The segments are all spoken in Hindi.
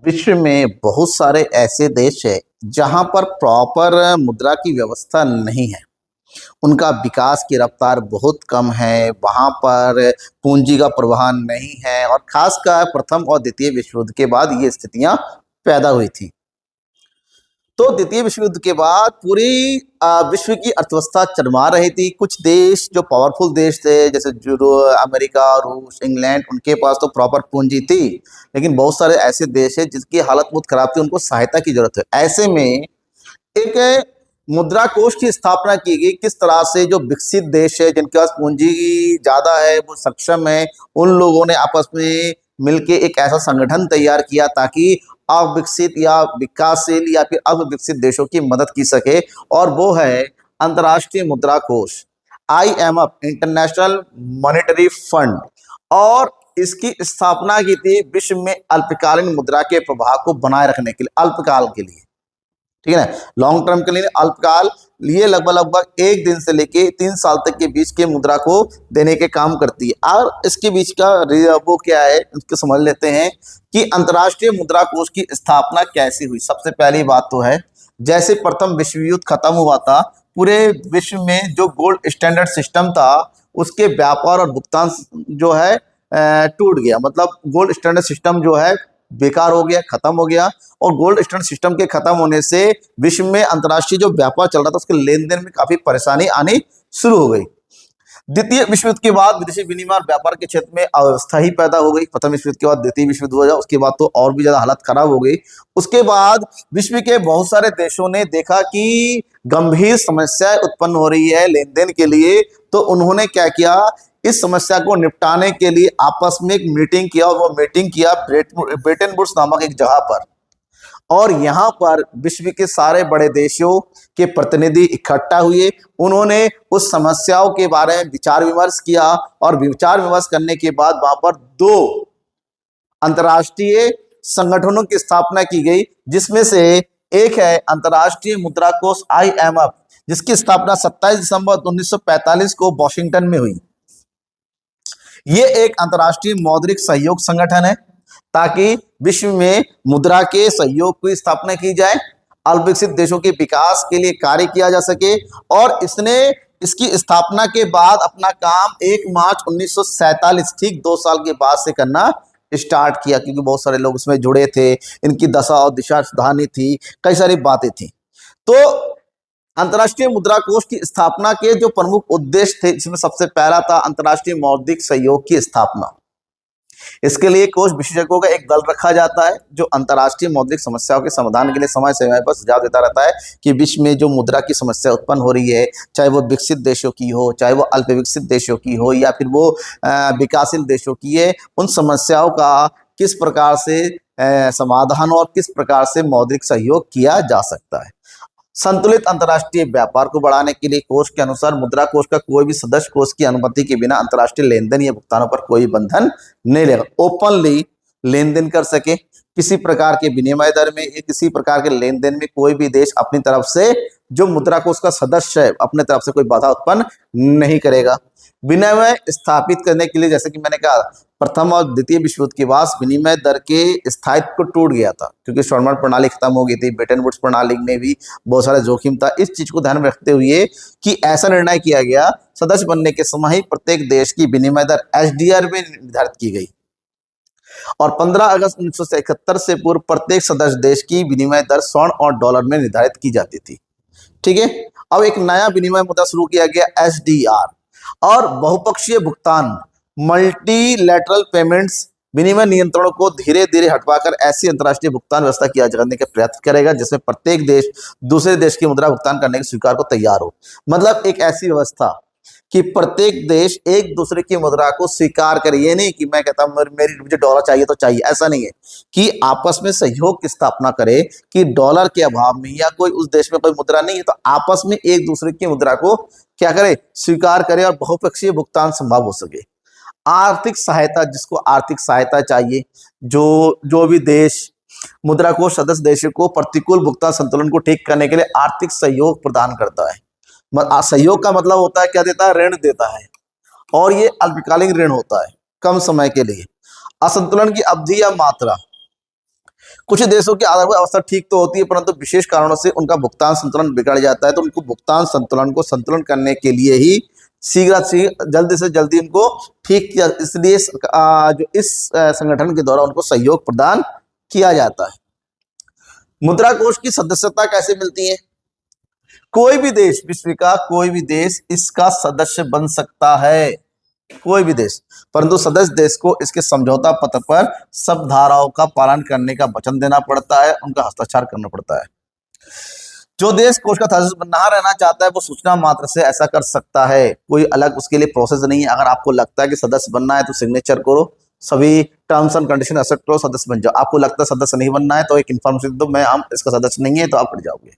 विश्व में बहुत सारे ऐसे देश हैं जहां पर प्रॉपर मुद्रा की व्यवस्था नहीं है। उनका विकास की रफ्तार बहुत कम है, वहां पर पूंजी का प्रवाह नहीं है और खासकर प्रथम और द्वितीय विश्व युद्ध के बाद ये स्थितियां पैदा हुई थी। तो द्वितीय विश्व युद्ध के बाद पूरी विश्व की अर्थव्यवस्था चरमरा रही थी। कुछ देश जो पावरफुल देश थे जैसे जो अमेरिका, रूस, इंग्लैंड, उनके पास तो प्रॉपर पूंजी थी, लेकिन बहुत सारे ऐसे देश हैं जिसकी हालत बहुत खराब थी, उनको सहायता की जरूरत है। ऐसे में एक मुद्रा कोष की स्थापना की गई। किस तरह से जो विकसित देश है जिनके पास पूंजी ज्यादा है, वो सक्षम है, उन लोगों ने आपस में मिलके एक ऐसा संगठन तैयार किया ताकि अविकसित या विकासशील या फिर अविकसित देशों की मदद की सके, और वो है अंतर्राष्ट्रीय मुद्रा कोष, IMF, इंटरनेशनल मॉनेटरी फंड। और इसकी स्थापना की थी विश्व में अल्पकालीन मुद्रा के प्रवाह को बनाए रखने के लिए, अल्पकाल के लिए, ठीक है ना, लॉन्ग टर्म के लिए, अल्पकाल लिए लगभग 1 दिन से लेके 3 साल तक के बीच के मुद्रा को देने के काम करती है। और इसके बीच का वो क्या है उसको समझ लेते हैं कि अंतर्राष्ट्रीय मुद्रा कोष की स्थापना कैसे हुई। सबसे पहली बात तो है, जैसे प्रथम विश्व युद्ध खत्म हुआ था, पूरे विश्व में जो गोल्ड स्टैंडर्ड सिस्टम था उसके व्यापार और भुगतान जो है टूट गया। मतलब गोल्ड स्टैंडर्ड सिस्टम जो है बेकार हो गया, खत्म हो गया। और गोल्ड स्टैंडर्ड सिस्टम के खत्म होने से विश्व में अंतर्राष्ट्रीय जो व्यापार चल रहा था उसके लेन देन में काफी परेशानी आनी शुरू हो गई। द्वितीय विश्व युद्ध के बाद विदेशी विनिमय और व्यापार के क्षेत्र में अव्यवस्था ही पैदा हो गई। प्रथम विश्व युद्ध के बाद द्वितीय विश्व युद्ध हो गया, उसके बाद तो और भी ज्यादा हालत खराब हो गई। उसके बाद विश्व के बहुत सारे देशों ने देखा कि गंभीर समस्याएं उत्पन्न हो रही है लेन देन के लिए, तो उन्होंने क्या किया, इस समस्या को निपटाने के लिए आपस में एक मीटिंग किया, और वो मीटिंग किया ब्रेटन वुड्स नामक एक जगह पर। और यहाँ पर विश्व के सारे बड़े देशों के प्रतिनिधि इकट्ठा हुए। उन्होंने उस समस्याओं के बारे में विचार विमर्श किया, और विचार विमर्श करने के बाद वहां पर 2 अंतर्राष्ट्रीय संगठनों की स्थापना की गई, जिसमें से एक है अंतर्राष्ट्रीय मुद्रा कोष IMF, जिसकी स्थापना 27 दिसंबर 1945 को वॉशिंगटन में हुई। ये एक अंतर्राष्ट्रीय मौद्रिक सहयोग संगठन है ताकि विश्व में मुद्रा के सहयोग की स्थापना की जाए, अल्पविकसित देशों के विकास के लिए कार्य किया जा सके। और इसने इसकी स्थापना के बाद अपना काम 1 मार्च 1947, ठीक 2 साल के बाद से करना स्टार्ट किया, क्योंकि बहुत सारे लोग उसमें जुड़े थे, इनकी दशा और दिशा सुधारनी थी, कई सारी बातें थी। तो अंतर्राष्ट्रीय मुद्रा कोष की स्थापना के जो प्रमुख उद्देश्य थे, इसमें सबसे पहला था अंतर्राष्ट्रीय मौद्रिक सहयोग की स्थापना। इसके लिए कोष विशेषज्ञों का एक दल रखा जाता है जो अंतर्राष्ट्रीय मौद्रिक समस्याओं के समाधान के लिए समय समय पर सुझाव देता रहता है कि विश्व में जो मुद्रा की समस्या उत्पन्न हो रही है, चाहे वो विकसित देशों की हो, चाहे वो अल्प विकसित देशों की हो, या फिर वो विकासशील देशों की है, उन समस्याओं का किस प्रकार से समाधान और किस प्रकार से मौद्रिक सहयोग किया जा सकता है। संतुलित अंतर्राष्ट्रीय व्यापार को बढ़ाने के लिए कोष के अनुसार मुद्रा कोष का कोई भी सदस्य कोष की अनुमति के बिना अंतर्राष्ट्रीय लेन देन या भुगतानों पर कोई बंधन नहीं लेगा। ओपनली लेन देन कर सके, किसी प्रकार के विनिमय दर में या किसी प्रकार के लेन देन में कोई भी देश अपनी तरफ से, जो मुद्रा कोष का सदस्य है, अपने तरफ से कोई बाधा उत्पन्न नहीं करेगा। विनिमय स्थापित करने के लिए, जैसे कि मैंने कहा, प्रथम और द्वितीय विश्व युद्ध के बाद विनिमय दर के स्थायित्व को टूट गया था, क्योंकि स्टॉलमैन प्रणाली खत्म हो गई थी। ब्रेटन वुड्स प्रणाली में भी बहुत सारा जोखिम था। इस चीज को ध्यान में रखते हुए कि ऐसा निर्णय किया गया, सदस्य बनने के समय ही प्रत्येक देश की विनिमय दर SDR में निर्धारित की गई, और 15 अगस्त 1971 से पूर्व प्रत्येक सदस्य देश की विनिमय दर स्वर्ण और डॉलर में निर्धारित की जाती थी। ठीक है, अब एक नया विनिमय मुद्रा शुरू किया गया, SDR, और बहुपक्षीय भुगतान, मल्टीलैटरल पेमेंट्स, विनिमय नियंत्रणों को धीरे धीरे हटवाकर ऐसी अंतर्राष्ट्रीय भुगतान व्यवस्था किया जाने का प्रयत्न करेगा जिसमें प्रत्येक देश दूसरे देश की मुद्रा भुगतान करने के स्वीकार को तैयार हो। मतलब एक ऐसी व्यवस्था कि प्रत्येक देश एक दूसरे की मुद्रा को स्वीकार करे। ये नहीं कि मैं कहता हूं मुझे डॉलर चाहिए तो चाहिए, ऐसा नहीं है, कि आपस में सहयोग की स्थापना करे कि डॉलर के अभाव में या कोई उस देश में कोई मुद्रा नहीं है तो आपस में एक दूसरे की मुद्रा को क्या करे, स्वीकार करे, और बहुपक्षीय भुगतान संभव हो सके। आर्थिक सहायता, जिसको आर्थिक सहायता चाहिए, जो भी देश मुद्रा कोष सदस्य देशों को प्रतिकूल भुगतान संतुलन को ठीक करने के लिए आर्थिक सहयोग प्रदान करता है। सहयोग का मतलब होता है क्या देता है, ऋण देता है, और ये अल्पकालिक ऋण होता है, कम समय के लिए। असंतुलन की अवधि या मात्रा, कुछ देशों की आधारभूत अवस्था ठीक तो होती है, परंतु विशेष कारणों से उनका भुगतान संतुलन बिगड़ जाता है, तो उनको भुगतान संतुलन को संतुलन करने के लिए ही जल्दी से जल्दी उनको ठीक किया, इसलिए जो इस संगठन के द्वारा उनको सहयोग प्रदान किया जाता है। मुद्रा कोष की सदस्यता कैसे मिलती है? कोई भी देश, विश्व का कोई भी देश इसका सदस्य बन सकता है, कोई भी देश, परंतु सदस्य देश को इसके समझौता पत्र पर सब धाराओं का पालन करने का वचन देना पड़ता है, उनका हस्ताक्षर करना पड़ता है। जो देश कोष का सदस्य ना रहना चाहता है वो सूचना मात्र से ऐसा कर सकता है, कोई अलग उसके लिए प्रोसेस नहीं है। अगर आपको लगता है कि सदस्य बनना है तो सिग्नेचर करो, सभी टर्म्स एंड कंडीशन एक्सेप्ट करो, सदस्य बन जाओ। आपको लगता है सदस्य नहीं बनना है तो एक इन्फॉर्मेशन दो, मैं हम इसका सदस्य नहीं है, तो आप हट जाओगे।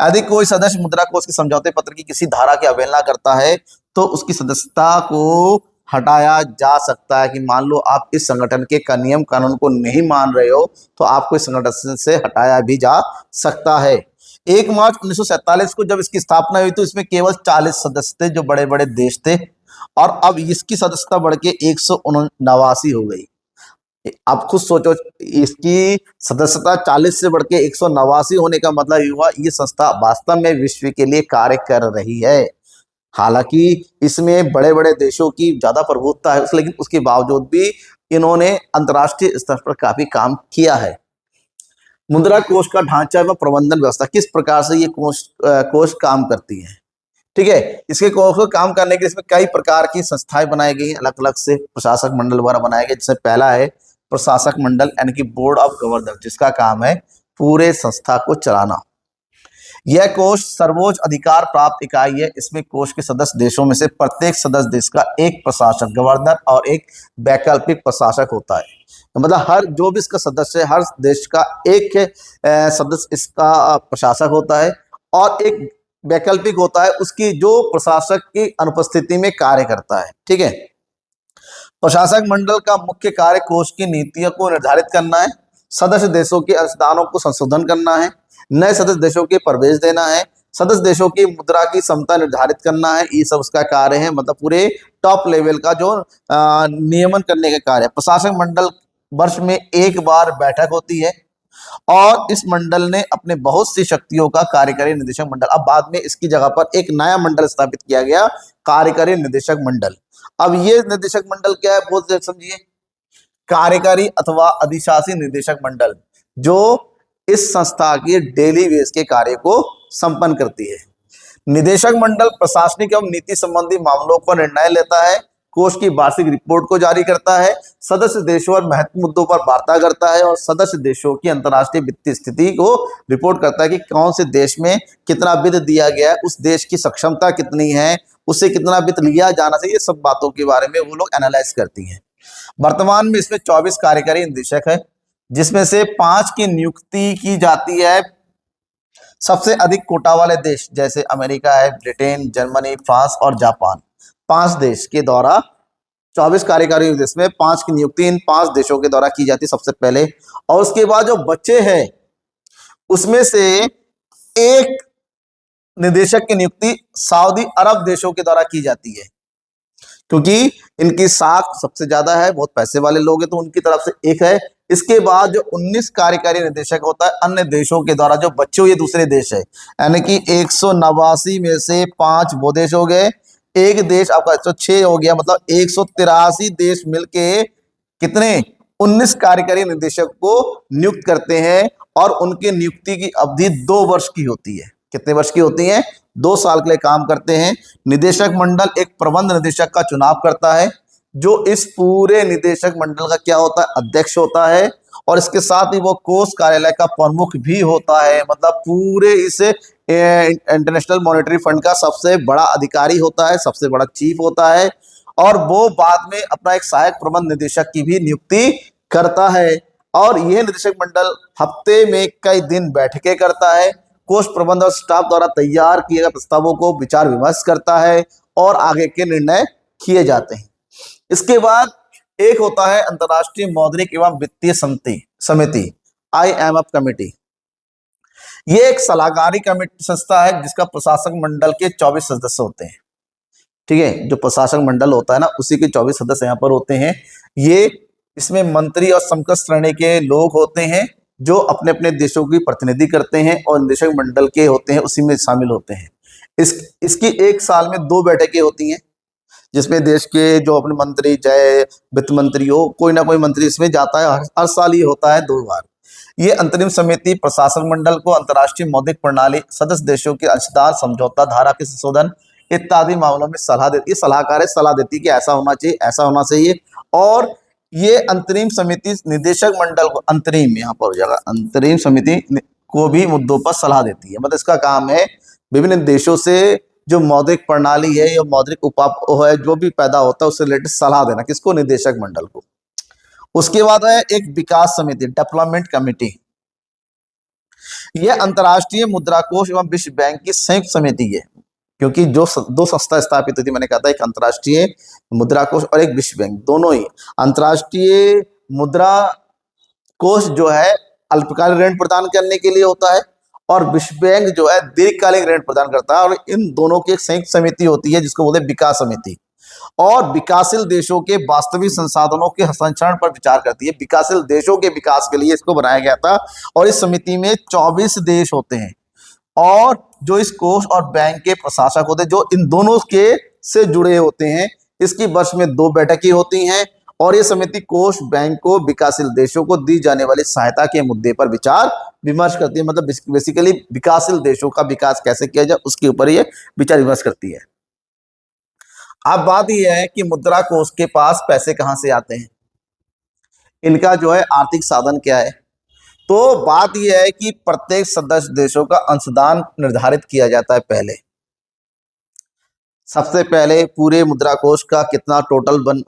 यदि कोई सदस्य मुद्रा कोष के समझौते पत्र की किसी धारा की अवहेलना करता है तो उसकी सदस्यता को हटाया जा सकता है। कि मान लो आप इस संगठन के नियम कानून को नहीं मान रहे हो तो आपको इस संगठन से हटाया भी जा सकता है। 1 मार्च 1947 को जब इसकी स्थापना हुई तो इसमें केवल 40 सदस्य थे जो बड़े बड़े देश थे, और अब इसकी सदस्यता बढ़ के 189 हो गई। आप खुद सोचो, इसकी सदस्यता 40 से बढ़ के 189 होने का मतलब हुआ ये संस्था वास्तव में विश्व के लिए कार्य कर रही है। हालांकि इसमें बड़े बड़े देशों की ज्यादा प्रभुत्ता है, लेकिन उसके बावजूद भी इन्होंने अंतर्राष्ट्रीय स्तर पर काफी काम किया है। मुद्रा कोष का ढांचा व प्रबंधन व्यवस्था, किस प्रकार से ये कोष काम करती है। ठीक है, इसके कोष को काम करने के लिए इसमें कई प्रकार की संस्थाएं बनाई गई, अलग अलग से प्रशासक मंडल द्वारा बनाए गए। जिसमें पहला है प्रशासक मंडल यानी कि बोर्ड ऑफ गवर्नर, जिसका काम है पूरे संस्था को चलाना। यह कोष सर्वोच्च अधिकार प्राप्त इकाई है। इसमें कोष के सदस्य देशों में से प्रत्येक सदस्य देश का एक प्रशासक गवर्नर और एक वैकल्पिक प्रशासक होता है। तो मतलब हर जो भी इसका सदस्य है, हर देश का एक सदस्य इसका प्रशासक होता है और एक वैकल्पिक होता है उसकी जो प्रशासक की अनुपस्थिति में कार्य करता है। ठीक है, प्रशासक मंडल का मुख्य कार्य कोष की नीतियों को निर्धारित करना है, सदस्य देशों के अनुदानों को संशोधन करना है, नए सदस्य देशों के प्रवेश देना है, सदस्य देशों की मुद्रा की क्षमता निर्धारित करना है। ये सब उसका कार्य है, मतलब पूरे टॉप लेवल का जो नियमन करने का कार्य है। प्रशासक मंडल वर्ष में एक बार बैठक होती है और इस मंडल ने अपने बहुत सी शक्तियों का कार्यकारी निदेशक मंडल, अब बाद में इसकी जगह पर एक नया मंडल स्थापित किया गया, कार्यकारी निदेशक मंडल। अब ये निदेशक मंडल क्या है बहुत समझिए, कार्यकारी अथवा अधिशासी निदेशक मंडल जो इस संस्था के डेली बेस के कार्य को संपन्न करती है। निदेशक मंडल प्रशासनिक एवं नीति संबंधी मामलों पर निर्णय लेता है, कोष की वार्षिक रिपोर्ट को जारी करता है, सदस्य देशों और महत्वपूर्ण मुद्दों पर वार्ता करता है और सदस्य देशों की अंतर्राष्ट्रीय वित्तीय स्थिति को रिपोर्ट करता है कि कौन से देश में कितना वित्त दिया गया है, उस देश की सक्षमता कितनी है, उससे कितना वित्त लिया जाना चाहिए, सब बातों के बारे में वो लोग एनालाइज करती हैं। वर्तमान में इसमें 24 कार्यकारी निदेशक है, जिसमें से 5 की नियुक्ति की जाती है सबसे अधिक कोटा वाले देश जैसे अमेरिका है, ब्रिटेन, जर्मनी, फ्रांस और जापान। 5 देश के द्वारा 24 कार्यकारी देश में 5 की नियुक्ति इन 5 देशों के द्वारा की जाती है सबसे पहले, और उसके बाद जो बच्चे हैं उसमें से एक निदेशक की नियुक्ति सऊदी अरब देशों के द्वारा की जाती है, क्योंकि इनकी साख सबसे ज्यादा है, बहुत पैसे वाले लोग हैं, तो उनकी तरफ से एक है। इसके बाद जो 19 कार्यकारी निदेशक होता है अन्य देशों के द्वारा, जो बच्चे हुए दूसरे देश है, यानी कि 189 में से 5 वो देश हो गए, एक देश आपका 106 हो गया, मतलब 183 देश मिलके कितने 19 कार्यकारी निदेशक को नियुक्त करते हैं और उनकी नियुक्ति की अवधि 2 वर्ष की होती है। कितने वर्ष की होती है? 2 साल के लिए काम करते हैं। निदेशक मंडल एक प्रबंध निदेशक का चुनाव करता है जो इस पूरे निदेशक मंडल का क्या होता है, अध्यक्ष होता है, और इसके साथ ही वो कोष कार्यालय का प्रमुख भी होता है, मतलब पूरे इस इंटरनेशनल मॉनेटरी फंड का सबसे बड़ा अधिकारी होता है, सबसे बड़ा चीफ होता है, और वो बाद में अपना एक सहायक प्रबंध निदेशक की भी नियुक्ति करता है। और यह निदेशक मंडल हफ्ते में कई दिन बैठकें करता है, कोष प्रबंध और स्टाफ द्वारा तैयार किए गए प्रस्तावों को विचार विमर्श करता है और आगे के निर्णय किए जाते हैं। इसके बाद एक होता है अंतर्राष्ट्रीय मौद्रिक एवं वित्तीय समिति IMF कमेटी। ये एक सलाहकारी कमेटी संस्था है जिसका प्रशासक मंडल के 24 सदस्य होते हैं। ठीक है, जो प्रशासक मंडल होता है ना उसी के 24 सदस्य यहाँ पर होते हैं। ये इसमें मंत्री और समकक्ष श्रेणी के लोग होते हैं जो अपने अपने देशों की प्रतिनिधि करते हैं और निदेशक मंडल के होते हैं उसी में शामिल होते हैं। इसकी एक साल में 2 बैठकें होती हैं, जिसमें देश के जो अपने मंत्री, चाहे वित्त मंत्री हो, कोई ना कोई मंत्री इसमें जाता है। हर साल ये होता है 2 बार। ये अंतरिम समिति प्रशासक मंडल को अंतर्राष्ट्रीय मौद्रिक प्रणाली, सदस्य देशों के अंशदान समझौता धारा के संशोधन इत्यादि मामलों में सलाह देती है। सलाहकार है, सलाह देती है कि ऐसा होना चाहिए, ऐसा होना चाहिए। और ये अंतरिम समिति निदेशक मंडल को, अंतरिम यहाँ पर हो जाएगा, अंतरिम समिति को भी मुद्दों पर सलाह देती है। मतलब इसका काम है विभिन्न देशों से जो मौद्रिक प्रणाली है या मौद्रिक उपाय है जो भी पैदा होता है उससे रिलेटेड सलाह देना, किसको? निदेशक मंडल को। उसके बाद है एक विकास समिति, डेवलपमेंट कमेटी। यह अंतर्राष्ट्रीय मुद्रा कोष एवं विश्व बैंक की संयुक्त समिति है, क्योंकि जो 2 संस्था स्थापित हुई थी, मैंने कहा था, एक अंतर्राष्ट्रीय मुद्रा कोष और एक विश्व बैंक। दोनों ही, अंतर्राष्ट्रीय मुद्रा कोष जो है अल्पकालिक ऋण प्रदान करने के लिए होता है और विश्व बैंक जो है दीर्घकालिक ऋण प्रदान करता है। और इन दोनों की एक संयुक्त समिति होती है जिसको बोलते हैं विकास समिति, और विकासशील देशों के वास्तविक संसाधनों के हस्तांतरण पर विचार करती है। विकासशील देशों के विकास के लिए इसको बनाया गया था। और इस समिति में 24 देश होते हैं और जो इस कोष और बैंक के प्रशासक होते हैं, जो इन दोनों के से जुड़े होते हैं। इसकी वर्ष में 2 बैठकें होती हैं और ये समिति कोष, बैंक को विकासशील देशों को दी जाने वाली सहायता के मुद्दे पर विचार विमर्श करती है। मतलब बेसिकली विकासशील देशों का विकास कैसे किया जाए उसके ऊपर ये विचार विमर्श करती है। अब बात यह है कि मुद्रा कोष के पास पैसे कहां से आते हैं, इनका जो है आर्थिक साधन क्या है। तो बात यह है कि प्रत्येक सदस्य देशों का अंशदान निर्धारित किया जाता है। पहले सबसे पहले पूरे मुद्रा कोष का कितना टोटल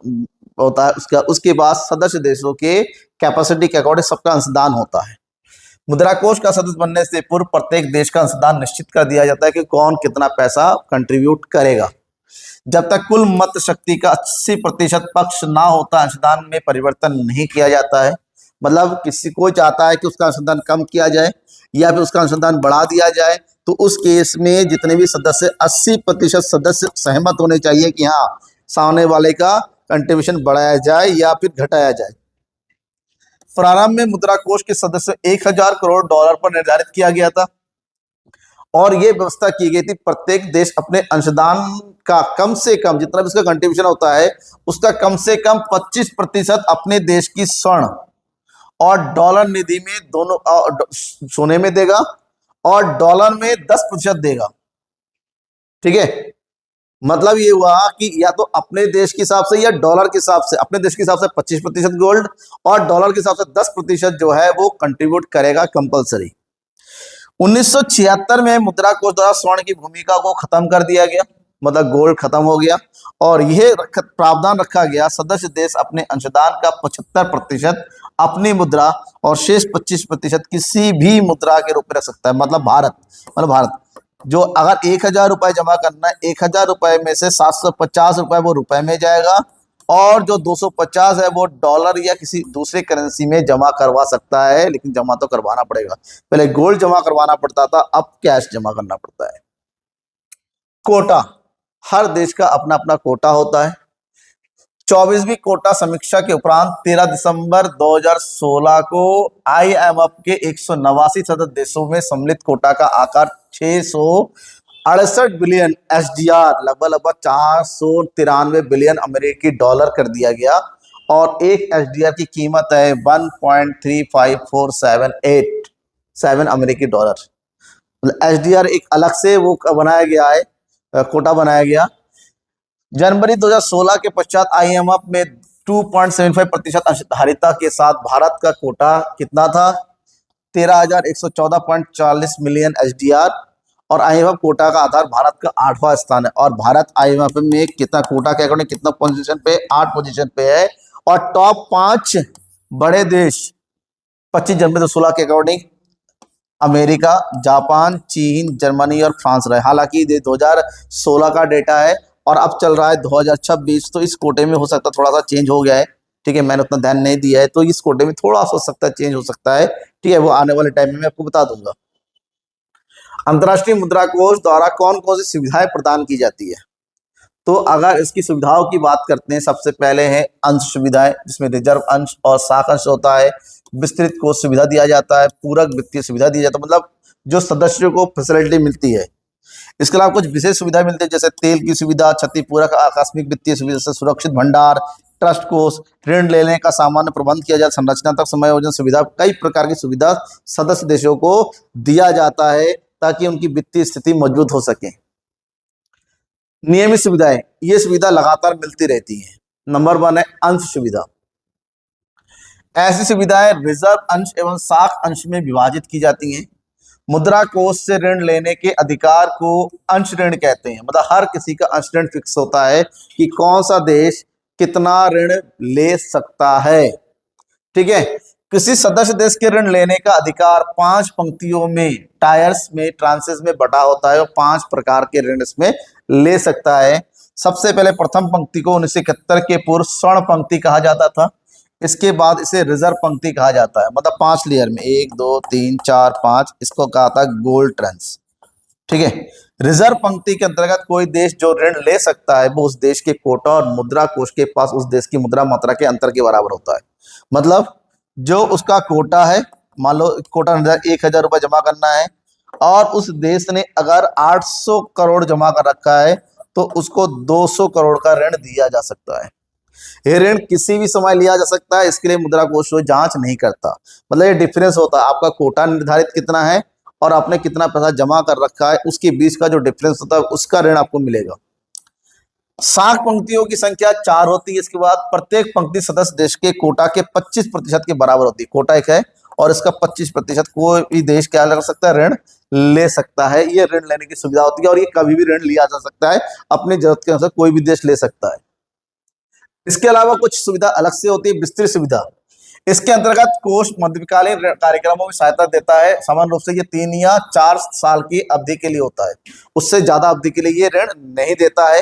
होता है, उसके बाद सदस्य देशों के कैपेसिटी के अकॉर्डिंग सबका अंशदान होता है। मुद्रा कोष का सदस्य बनने से पूर्व प्रत्येक देश का अंशदान निश्चित कर दिया जाता है कि कौन कितना पैसा कंट्रीब्यूट करेगा। जब तक कुल मत शक्ति का 80% पक्ष ना होता अंशदान में परिवर्तन नहीं किया जाता है। मतलब किसी को चाहता है कि उसका अंशदान कम किया जाए या फिर उसका अंशदान बढ़ा दिया जाए, तो उस केस में जितने भी सदस्य 80% सदस्य सहमत होने चाहिए कि हाँ, सामने वाले का कंट्रीब्यूशन बढ़ाया जाए या फिर घटाया जाए। प्रारंभ में मुद्रा कोष के सदस्य 1000 करोड़ डॉलर पर निर्धारित किया गया था और यह व्यवस्था की गई थी प्रत्येक देश अपने अंशदान का कम से कम, जितना भी उसका कंट्रीब्यूशन होता है उसका कम से कम 25% अपने देश की स्वर्ण और डॉलर निधि में, दोनों सोने में देगा और डॉलर में 10% देगा। ठीक है, मतलब ये हुआ कि या तो अपने देश के हिसाब से या डॉलर के हिसाब से, अपने देश के हिसाब से 25% गोल्ड और डॉलर के हिसाब से 10% जो है वो कंट्रीब्यूट करेगा कंपलसरी। 1976 में मुद्रा कोष द्वारा स्वर्ण की भूमिका को खत्म कर दिया गया, मतलब गोल्ड खत्म हो गया और यह प्रावधान रखा गया सदस्य देश अपने अंशदान का 75% अपनी मुद्रा और शेष 25% किसी भी मुद्रा के रूप में रख सकता है। मतलब भारत जो अगर 1000 रुपए जमा करना है, 1000 रुपए में से 750 रुपए वो रुपए में जाएगा और जो 250 है वो डॉलर या किसी दूसरे करेंसी में जमा करवा सकता है, लेकिन जमा तो करवाना पड़ेगा। पहले गोल्ड जमा करवाना पड़ता था, अब कैश जमा करना पड़ता है। कोटा, हर देश का अपना अपना कोटा होता है। 24वीं कोटा समीक्षा के उपरांत 13 दिसंबर 2016 को IMF के 189 सदस्य देशों में सम्मिलित कोटा का आकार 668 बिलियन SDR, लगभग 493 बिलियन अमेरिकी डॉलर कर दिया गया और एक SDR की कीमत है 1.35478 अमेरिकी डॉलर। मतलब SDR एक अलग से वो बनाया गया है, कोटा बनाया गया। जनवरी 2016 के पश्चात IMF में 2.75% अंशधारिता के साथ भारत का कोटा कितना था? 13,114.40 मिलियन SDR और IMF कोटा का आधार भारत का 8वां स्थान है। और भारत IMF में कितना कोटा के अकॉर्डिंग कितना पोजीशन पे? 8 पोजीशन पे है। और टॉप 5 बड़े देश 25 जनवरी 2016 के अकॉर्डिंग अमेरिका, जापान, चीन, जर्मनी और फ्रांस रहे। हालांकि 2016 का डेटा है और अब चल रहा है 2026, तो इस कोटे में हो सकता है थोड़ा सा चेंज हो गया है। ठीक है, मैंने उतना ध्यान नहीं दिया है, तो इस कोटे में थोड़ा सा हो सकता है चेंज हो सकता है। ठीक है, वो आने वाले टाइम में मैं आपको बता दूंगा। अंतर्राष्ट्रीय मुद्रा कोष द्वारा कौन कौन सी सुविधाएं प्रदान की जाती है? तो अगर इसकी सुविधाओं की बात करते हैं, सबसे पहले है अंश सुविधाएं, जिसमें रिजर्व अंश और साख अंश होता है। विस्तृत कोष सुविधा दिया जाता है। पूरक वित्तीय सुविधा दी जाता है, मतलब जो सदस्यों को फैसिलिटी मिलती है। इसके अलावा कुछ विशेष सुविधा मिलती है, जैसे तेल की सुविधा, क्षतिपूरक, आकस्मिक वित्तीय सुविधा, जैसे सुरक्षित भंडार, ट्रस्ट कोष, ऋण लेने का सामान्य प्रबंध किया जाए, संरचनात्मक समायोजन सुविधा। कई प्रकार की सुविधा सदस्य देशों को दिया जाता है ताकि उनकी वित्तीय स्थिति मजबूत हो सके। नियमित सुविधाएं, ये सुविधा लगातार मिलती रहती है। नंबर 1 है अंश सुविधा। ऐसी सुविधाएं रिजर्व अंश एवं साख अंश में विभाजित की जाती हैं। मुद्रा कोष से ऋण लेने के अधिकार को अंश ऋण कहते हैं, मतलब हर किसी का अंश ऋण फिक्स होता है कि कौन सा देश कितना ऋण ले सकता है। ठीक है, किसी सदस्य देश के ऋण लेने का अधिकार 5 पंक्तियों में, टायर्स में, ट्रांसेस में बटा होता है और 5 प्रकार के ऋण इसमें ले सकता है। सबसे पहले प्रथम पंक्ति को 1971 के पूर्व स्वर्ण पंक्ति कहा जाता था। इसके बाद इसे रिजर्व पंक्ति कहा जाता है, मतलब 5 लेयर में 1 2 3 4 5, इसको कहा था गोल्ड ट्रांस। ठीक है, रिजर्व पंक्ति के अंतर्गत कोई देश जो ऋण ले सकता है वो उस देश के कोटा और मुद्रा कोष के पास उस देश की मुद्रा मात्रा के अंतर के बराबर होता है। मतलब जो उसका कोटा है, मान लो कोटा 1000 रुपये जमा करना है और उस देश ने अगर 800 करोड़ जमा कर रखा है तो उसको 200 करोड़ का ऋण दिया जा सकता है। ये ऋण किसी भी समय लिया जा सकता है, इसके लिए मुद्रा कोष जांच नहीं करता। मतलब ये डिफरेंस होता है, आपका कोटा निर्धारित कितना है और आपने कितना पैसा जमा कर रखा है, उसके बीच का जो डिफरेंस होता है उसका ऋण आपको मिलेगा। साख पंक्तियों की संख्या 4 होती है। इसके बाद प्रत्येक पंक्ति सदस्य देश के कोटा के 25% के बराबर होती है। कोटा एक है और इसका 25% कोई भी देश क्या कर सकता है, ऋण ले सकता है। ये ऋण लेने की सुविधा होती है और ये कभी भी ऋण लिया जा सकता है, अपनी जरूरत के अनुसार कोई भी देश ले सकता है। इसके अलावा कुछ सुविधा अलग से होती है, विस्तृत सुविधा। इसके अंतर्गत कोष मध्यकालीन कार्यक्रमों में सहायता देता है। सामान्य रूप से ये 3 या 4 साल की अवधि के लिए होता है, उससे ज्यादा अवधि के लिए ये ऋण नहीं देता है।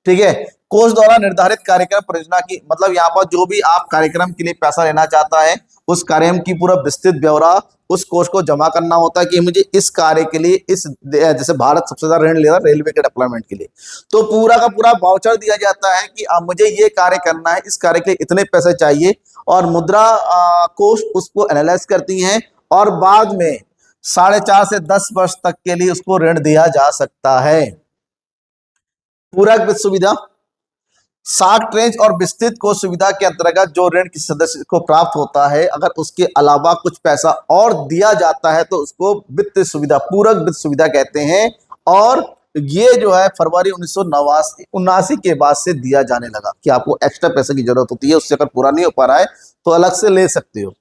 ठीक है, कोष द्वारा निर्धारित कार्यक्रम परियोजना की, मतलब यहाँ पर जो भी आप कार्यक्रम के लिए पैसा लेना चाहता है उस कार्यक्रम की पूरा विस्तृत ब्यौरा उस कोष को जमा करना होता है कि मुझे इस कार्य के लिए इस, जैसे भारत सबसे ज्यादा ऋण ले रहा है रेलवे के डेवलपमेंट के लिए, तो पूरा का पूरा वाउचर दिया जाता है कि अब मुझे ये कार्य करना है, इस कार्य के लिए इतने पैसे चाहिए, और मुद्रा कोष उसको एनालाइज करती हैं और बाद में 4.5 से 10 वर्ष तक के लिए उसको ऋण दिया जा सकता है। पूरक वित्त सुविधा, साख ट्रेंच और विस्तृत कोष सुविधा के अंतर्गत जो ऋण किसी सदस्य को प्राप्त होता है, अगर उसके अलावा कुछ पैसा और दिया जाता है तो उसको वित्त सुविधा, पूरक वित्त सुविधा कहते हैं। और ये जो है फरवरी 1979 के बाद से दिया जाने लगा कि आपको एक्स्ट्रा पैसे की जरूरत होती है, उससे अगर पूरा नहीं हो पा रहा है तो अलग से ले सकते हो।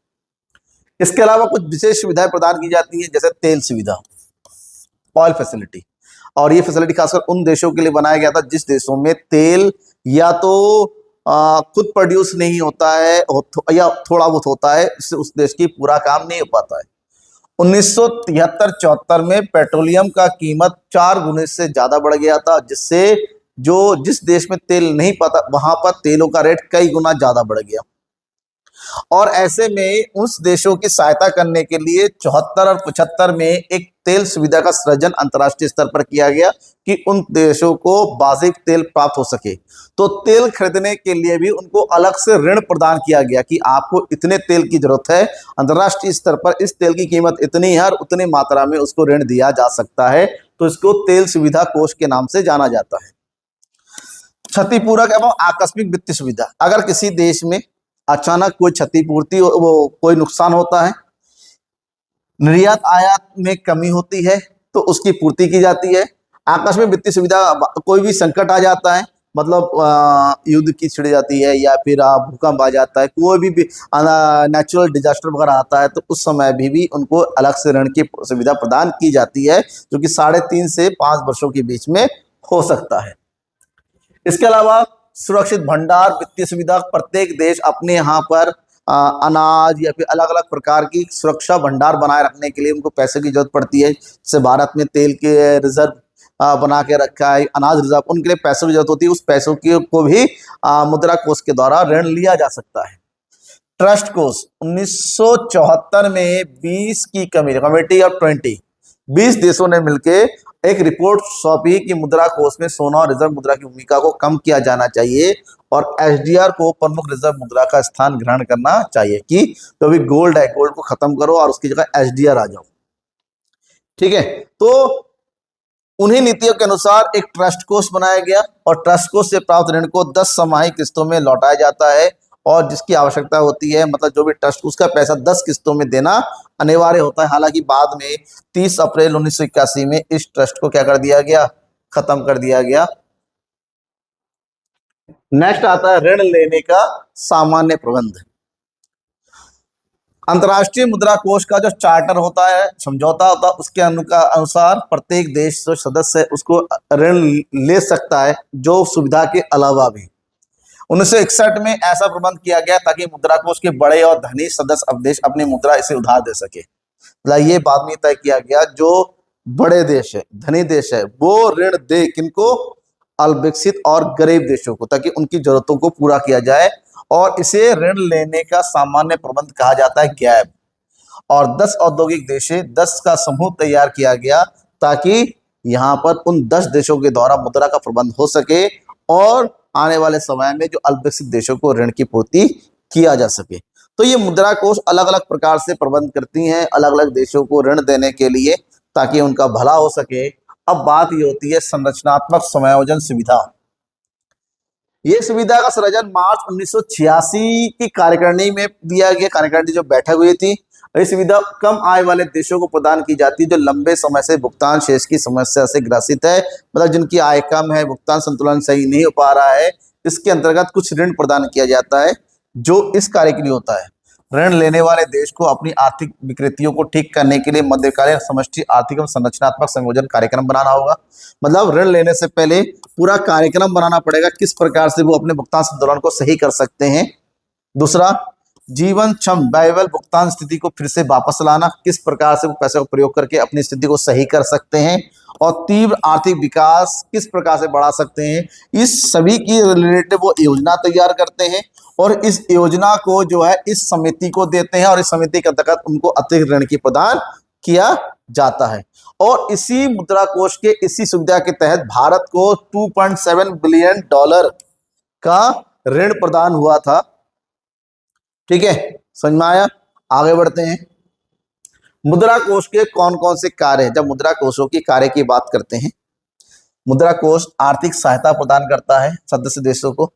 इसके अलावा कुछ विशेष सुविधाएं प्रदान की जाती है, जैसे तेल सुविधा, ऑयल फैसिलिटी। और ये फैसिलिटी खासकर उन देशों के लिए बनाया गया था जिस देशों में तेल या तो खुद प्रोड्यूस नहीं होता है या थोड़ा बहुत होता है, इससे उस देश की पूरा काम नहीं हो पाता है। 1973-74 में पेट्रोलियम का कीमत 4 गुने से ज्यादा बढ़ गया था, जिससे जिस देश में तेल नहीं पाता वहां पर तेलों का रेट कई गुना ज्यादा बढ़ गया। और ऐसे में उस देशों की सहायता करने के लिए 74 और 75 में एक तेल सुविधा का सृजन अंतर्राष्ट्रीय स्तर पर किया गया कि उन देशों को वाजिब तेल प्राप्त हो सके। तो तेल खरीदने के लिए भी उनको अलग से ऋण प्रदान किया गया कि आपको इतने तेल की जरूरत है, अंतर्राष्ट्रीय स्तर पर इस तेल की कीमत इतनी है और उतनी मात्रा में उसको ऋण दिया जा सकता है। तो इसको तेल सुविधा कोष के नाम से जाना जाता है। क्षतिपूरक एवं आकस्मिक वित्तीय सुविधा, अगर किसी देश में अचानक कोई क्षतिपूर्ति, वो कोई नुकसान होता है, निर्यात आयात में कमी होती है तो उसकी पूर्ति की जाती है। आकस्मिक वित्तीय सुविधा, कोई भी संकट आ जाता है, मतलब युद्ध की छिड़ जाती है या फिर भूकंप आ जाता है, कोई भी नेचुरल डिजास्टर वगैरह आता है, तो उस समय भी उनको अलग से ऋण की सुविधा प्रदान की जाती है, जो कि 3.5 से 5 वर्षों के बीच में हो सकता है। इसके अलावा सुरक्षित भंडार वित्तीय सुविधा, प्रत्येक देश अपने यहाँ पर अनाज या फिर अलग अलग प्रकार की सुरक्षा भंडार बनाए रखने के लिए उनको पैसे की जरूरत पड़ती है। जैसे भारत में तेल के रिजर्व बना के रखा है, अनाज रिजर्व, उनके लिए पैसों की जरूरत होती है। उस पैसों को भी मुद्रा कोष के द्वारा ऋण लिया जा सकता है। ट्रस्ट कोष 1974 में 20 की कमेटी ऑफ 20 देशों ने मिलकर एक रिपोर्ट सौंपी कि मुद्रा कोष में सोना और रिजर्व मुद्रा की भूमिका को कम किया जाना चाहिए और एसडीआर को प्रमुख रिजर्व मुद्रा का स्थान ग्रहण करना चाहिए, कि तो अभी गोल्ड है, गोल्ड को खत्म करो और उसकी जगह एसडीआर आ जाओ। ठीक है, तो उन्हीं नीतियों के अनुसार एक ट्रस्ट कोष बनाया गया और ट्रस्ट कोष से प्राप्त ऋण को 10 छमाही किस्तों में लौटाया जाता है और जिसकी आवश्यकता होती है, मतलब जो भी ट्रस्ट उसका पैसा 10 किस्तों में देना अनिवार्य होता है। हालांकि बाद में 30 अप्रैल 1981 में इस ट्रस्ट को क्या कर दिया गया, खत्म कर दिया गया। नेक्स्ट आता है ऋण लेने का सामान्य प्रबंध। अंतर्राष्ट्रीय मुद्रा कोष का जो चार्टर होता है, समझौता होता है, उसके अनुसार प्रत्येक देश जो सदस्य है उसको ऋण ले सकता है, जो सुविधा के अलावा भी। 1961 में ऐसा प्रबंध किया गया ताकि मुद्रा कोष के बड़े और धनी सदस्य देश अपनी मुद्रा इसे उधार दे सके। मतलब ये बाद में तय किया गया जो बड़े देश है, धनी देश है, वो ऋण दे किनको, अल्पविकसित और गरीब देशों को, ताकि उनकी जरूरतों को पूरा किया जाए। और इसे ऋण लेने का सामान्य प्रबंध कहा जाता है, गैप। और 10 औद्योगिक देश, 10 का समूह तैयार किया गया ताकि यहाँ पर उन 10 देशों के द्वारा मुद्रा का प्रबंध हो सके और आने वाले समय में जो अल्पविकसित देशों को ऋण की पूर्ति किया जा सके। तो ये मुद्रा कोष अलग अलग प्रकार से प्रबंध करती हैं अलग अलग देशों को ऋण देने के लिए ताकि उनका भला हो सके। अब बात ये होती है संरचनात्मक समायोजन सुविधा। ये सुविधा का सृजन मार्च 1986 की कार्यकारिणी में दिया गया। कार्यकारिणी जो बैठक हुई थी, ये सुविधा कम आय वाले देशों को प्रदान की जाती है जो लंबे समय से भुगतान शेष की समस्या से ग्रसित है, मतलब जिनकी आय कम है, भुगतान संतुलन सही नहीं हो पा रहा है। इसके अंतर्गत कुछ ऋण प्रदान किया जाता है जो इस कार्य के लिए होता है। ऋण लेने वाले देश को अपनी आर्थिक विकृतियों को ठीक करने के लिए मध्यकालीन समष्टि आर्थिक एवं संरचनात्मक संयोजन कार्यक्रम बनाना होगा। मतलब ऋण लेने से पहले पूरा कार्यक्रम बनाना पड़ेगा किस प्रकार से वो अपने भुगतान संतुलन को सही कर सकते हैं। दूसरा, जीवन क्षम वायबल भुगतान स्थिति को फिर से वापस लाना, किस प्रकार से वो पैसे का प्रयोग करके अपनी स्थिति को सही कर सकते हैं और तीव्र आर्थिक विकास किस प्रकार से बढ़ा सकते हैं। इस सभी की रिलेटेड वो योजना तैयार करते हैं और इस योजना को जो है इस समिति को देते हैं और इस समिति के अंतर्गत उनको अतिरिक्त ऋण की प्रदान किया जाता है। और इसी मुद्रा कोष के इसी सुविधा के तहत भारत को $2.7 बिलियन का ऋण प्रदान हुआ था। ठीक है, समझ में आया? आगे बढ़ते हैं। मुद्रा कोष के कौन कौन से कार्य हैं? जब मुद्रा कोषों की कार्य की बात करते हैं, मुद्रा कोष आर्थिक सहायता प्रदान करता है सदस्य देशों को।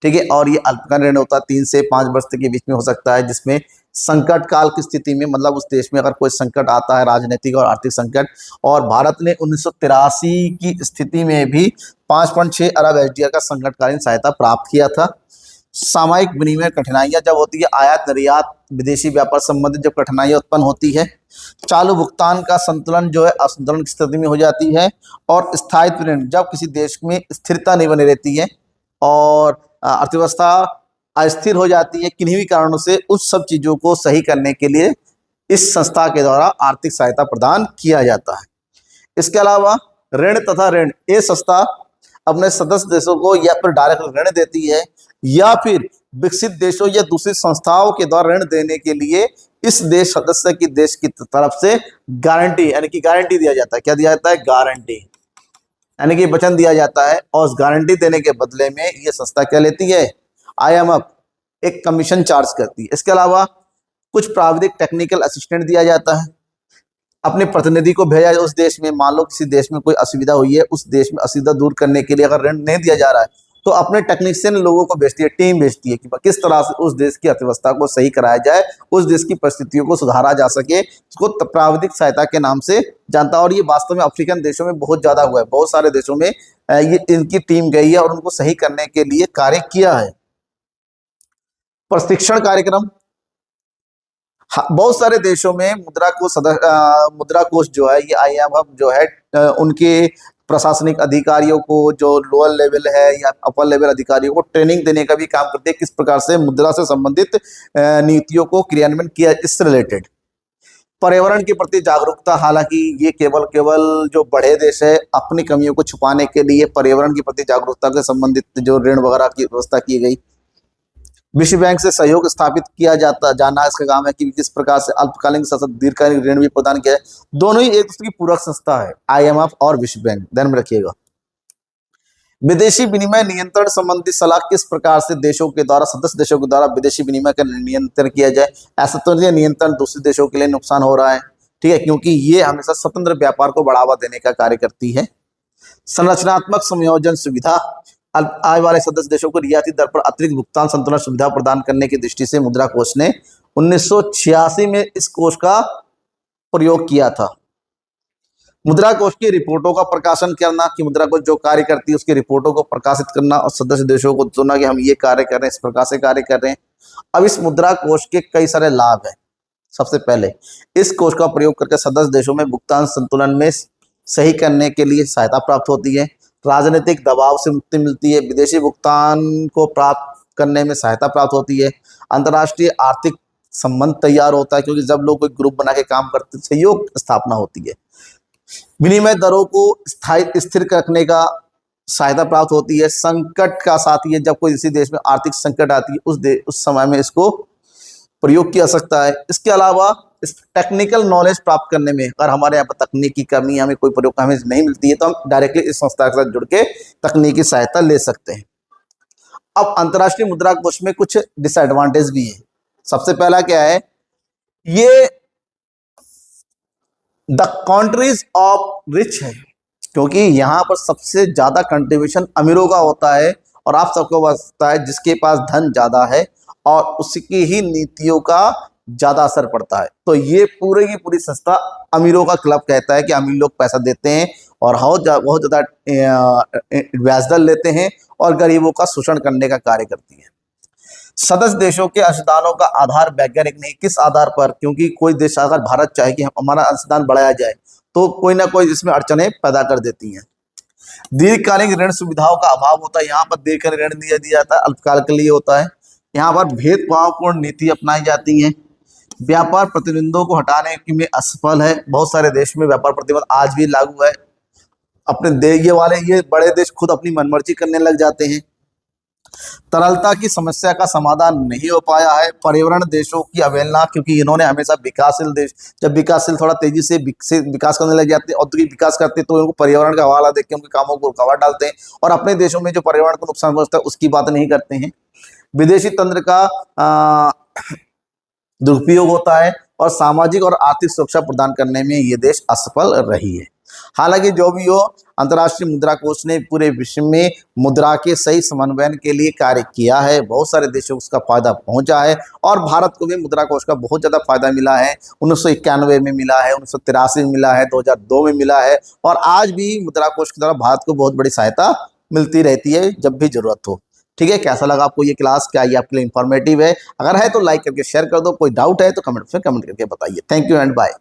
ठीक है, और ये अल्पकालीन ऋण होता है, 3 से 5 वर्ष के बीच में हो सकता है, जिसमें संकट काल की स्थिति में, मतलब उस देश में अगर कोई संकट आता है, राजनीतिक और आर्थिक संकट, और भारत ने 1983 की स्थिति में भी 5.6 अरब एसडीआर का संकटकालीन सहायता प्राप्त किया था। सामयिक विनिमय कठिनाइयां जब होती है, आयात निर्यात विदेशी व्यापार संबंधित जब कठिनाइयां उत्पन्न होती है, चालू भुगतान का संतुलन जो है असंतुलन की स्थिति में हो जाती है, और स्थायित्व ऋण जब किसी देश में स्थिरता नहीं बनी रहती है और अर्थव्यवस्था अस्थिर हो जाती है किन्हीं भी कारणों से, उस सब चीजों को सही करने के लिए इस संस्था के द्वारा आर्थिक सहायता प्रदान किया जाता है। इसके अलावा ऋण तथा ऋण, ये संस्था अपने सदस्य देशों को या फिर डायरेक्ट ऋण देती है या फिर विकसित देशों या दूसरी संस्थाओं के द्वारा ऋण देने के लिए इस देश सदस्य की देश की तरफ से गारंटी यानी कि गारंटी दिया जाता है। क्या दिया जाता है? गारंटी, यानी कि वचन दिया जाता है, और उस गारंटी देने के बदले में ये संस्था क्या लेती है? IMF एक कमीशन चार्ज करती है। इसके अलावा कुछ प्राविधिक टेक्निकल असिस्टेंट दिया जाता है, अपने प्रतिनिधि को भेजा उस देश में। मान लो किसी देश में कोई असुविधा हुई है, उस देश में असुविधा दूर करने के लिए अगर ऋण नहीं दिया जा रहा है तो अपने टेक्नीशियन लोगों को भेजती है, टीम भेजती है कि किस तरह से उस देश की अर्थव्यवस्था को सही कराया जाए, उस देश की परिस्थितियों को सुधारा जा सके, उसको प्राविधिक सहायता के नाम से जानता है। और ये वास्तव में अफ्रीकन देशों में बहुत ज्यादा हुआ है, बहुत सारे देशों में ये इनकी टीम गई है और उनको सही करने के लिए कार्य किया है। प्रशिक्षण कार्यक्रम, बहुत सारे देशों में मुद्रा कोष जो है, ये IMF जो है उनके प्रशासनिक अधिकारियों को, जो लोअर लेवल है या अपर लेवल अधिकारियों को ट्रेनिंग देने का भी काम करते हैं, किस प्रकार से मुद्रा से संबंधित नीतियों को क्रियान्वयन किया। इससे रिलेटेड पर्यावरण के प्रति जागरूकता, हालांकि ये केवल जो बड़े देश है अपनी कमियों को छुपाने के लिए पर्यावरण के प्रति जागरूकता के संबंधित जो ऋण वगैरह की व्यवस्था की गई। विश्व बैंक से सहयोग स्थापित किया जाना इसका काम है कि किस प्रकार से अल्पकालीन तथा दीर्घकालीन ऋण भी प्रदान किया है। दोनों ही एक दूसरे की पूरक संस्था है, IMF और विश्व बैंक, ध्यान में रखिएगा। विदेशी विनिमय नियंत्रण संबंधी सलाह किस प्रकार से देशों के द्वारा, सदस्य देशों के द्वारा विदेशी विनिमय का नियंत्रण किया जाए। ऐसा तो नहीं नियंत्रण दूसरे देशों के लिए नुकसान हो रहा है, ठीक है, क्योंकि ये हमेशा स्वतंत्र व्यापार को बढ़ावा देने का कार्य करती है। संरचनात्मक समायोजन सुविधा, अल्प आय वाले सदस्य देशों को रियायती दर पर अतिरिक्त भुगतान संतुलन सुविधा प्रदान करने की दृष्टि से मुद्रा कोष ने 1986 में इस कोष का प्रयोग किया था। मुद्रा कोष की रिपोर्टों का प्रकाशन करना, कि मुद्रा कोष जो कार्य करती है उसकी रिपोर्टों को प्रकाशित करना और सदस्य देशों को सुना कि हम ये कार्य कर रहे हैं, इस प्रकार से कार्य कर रहे हैं। अब इस मुद्रा कोष के कई सारे लाभ हैं। सबसे पहले इस कोष का प्रयोग करके सदस्य देशों में भुगतान संतुलन में सही करने के लिए सहायता प्राप्त होती है, राजनीतिक दबाव से मुक्ति मिलती है, विदेशी भुगतान को प्राप्त करने में सहायता प्राप्त होती है, अंतर्राष्ट्रीय आर्थिक संबंध तैयार होता है, क्योंकि जब लोग कोई ग्रुप बना के काम करते हैं सहयोग स्थापना होती है, विनिमय दरों को स्थायी स्थिर रखने का सहायता प्राप्त होती है, संकट का साथी है, जब कोई किसी देश में आर्थिक संकट आती है उस समय में इसको प्रयोग किया सकता है। इसके अलावा इस टेक्निकल नॉलेज प्राप्त करने में, अगर हमारे यहाँ पर तकनीकी कमी हमें कोई प्रयोग हमें नहीं मिलती है तो हम डायरेक्टली इस संस्था के साथ जुड़ के तकनीकी सहायता ले सकते हैं। अब अंतर्राष्ट्रीय मुद्रा कोष में कुछ डिसएडवांटेज भी है। सबसे पहला क्या है, ये द कंट्रीज ऑफ रिच है, क्योंकि यहाँ पर सबसे ज्यादा कंट्रीब्यूशन अमीरों का होता है और आप सबको पता है जिसके पास धन ज्यादा है और उसकी ही नीतियों का ज्यादा असर पड़ता है। तो ये पूरी की पूरी संस्था अमीरों का क्लब कहता है कि अमीर लोग पैसा देते हैं और बहुत ज्यादा ब्याज दर लेते हैं और गरीबों का शोषण करने का कार्य करती है। सदस्य देशों के अंशदानों का आधार वैज्ञानिक नहीं, किस आधार पर, क्योंकि कोई देश अगर भारत चाहे कि हमारा अंशदान बढ़ाया जाए तो कोई ना कोई इसमें अड़चने पैदा कर देती हैं। दीर्घकालीन ऋण सुविधाओं का अभाव होता है, यहाँ पर दीर्घकालीन ऋण दिया जाता है, अल्पकाल के लिए होता है। यहाँ पर भेदभावपूर्ण नीति अपनाई जाती है, व्यापार प्रतिबंधों को हटाने में असफल है। बहुत सारे देश में व्यापार प्रतिबंध आज भी लागू है, अपने ये बड़े देश खुद अपनी मनमर्जी करने लग जाते हैं। तरलता की समस्या का समाधान नहीं हो पाया है, पर्यावरण देशों की अवहेलना, क्योंकि इन्होंने हमेशा विकासशील देश, जब विकासशील थोड़ा तेजी से विकास करने लग जाते हैं, औद्योगिक विकास करते हैं, तो उनको पर्यावरण का हवाला देख के उनके कामों को रुकावट डालते हैं और अपने देशों में जो पर्यावरण को नुकसान पहुंचता है उसकी बात नहीं करते हैं। विदेशी तंत्र का दुरुपयोग होता है और सामाजिक और आर्थिक सुरक्षा प्रदान करने में ये देश असफल रही है। हालांकि जो भी हो, अंतर्राष्ट्रीय मुद्रा कोष ने पूरे विश्व में मुद्रा के सही समन्वयन के लिए कार्य किया है, बहुत सारे देशों को उसका फायदा पहुंचा है और भारत को भी मुद्रा कोष का बहुत ज्यादा फायदा मिला है। 1991 में मिला है, 1983 में मिला है, 2002 में मिला है और आज भी मुद्रा कोष के द्वारा भारत को बहुत बड़ी सहायता मिलती रहती है जब भी जरूरत हो। ठीक है, कैसा लगा आपको ये क्लास, क्या ये आपके लिए इंफॉर्मेटिव है? अगर है तो लाइक करके शेयर कर दो, कोई डाउट है तो कमेंट करके बताइए। Thank you and bye.